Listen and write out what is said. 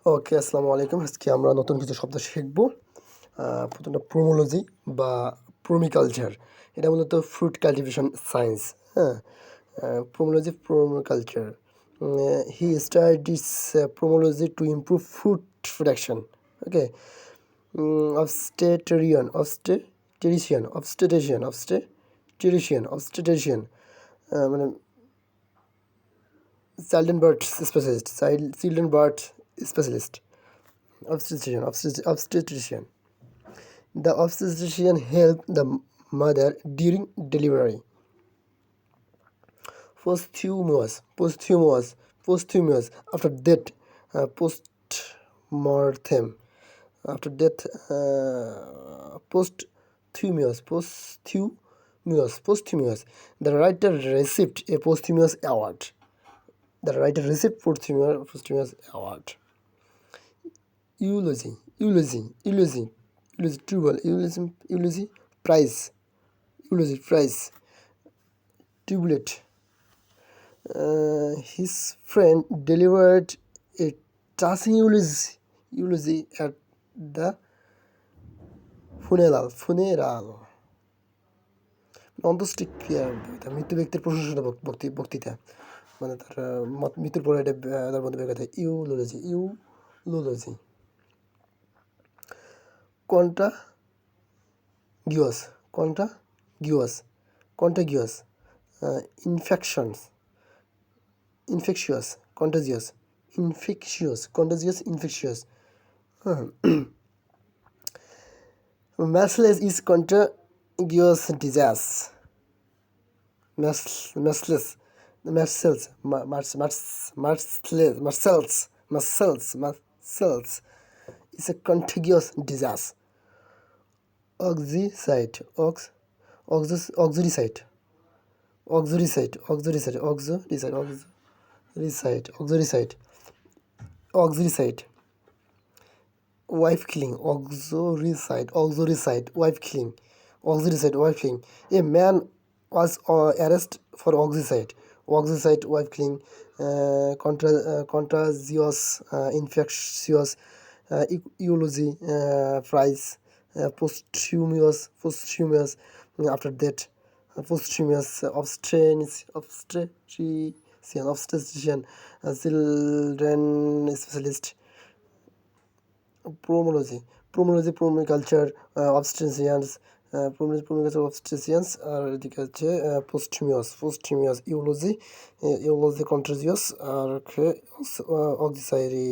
ওকে, আসসালামু আলাইকুম। আজকে আমরা নতুন কিছু শব্দ শিখব। প্রথমটা প্রোমোলজি বা প্রোমিকালচার। এটা মূলত ফ্রুট কাল্টিভেশন সায়েন্স। হ্যাঁ, pomology pomiculture. He studies pomology to improve fruit production. Okay, obstetrician মানে children birth specialist. Obstetrician. The obstetrician helped the mother during delivery. Posthumous. After death, postmortem. After death, posthumous. The writer received a posthumous award. Eulogy. Tribal. Prize. Tribulate. His friend delivered a touching eulogy at the funeral. অন্ত্যেষ্টিক্রিয়া, মৃত্যু ব্যক্তির প্রশংসা বক্তৃতা, মানে তার মৃত্যুর পরে এটা তার মধ্যে বের কথা ইউলোলজি। কন্টাগিয়াস, infectious. Merciless is contagious disease. Merciless is a contagious disease. Auxericide. Wife killing. Wife killing. A man was arrested for auxericide, wife killing. Contagious, infectious, eulogy, prize, posthumous, after death, posthumous, obstetrician, children specialist. Promology, promoculture, obstetricians, আর এদিকে হচ্ছে posthumous, eulogy, contagious, আর অক্সিসাইরি।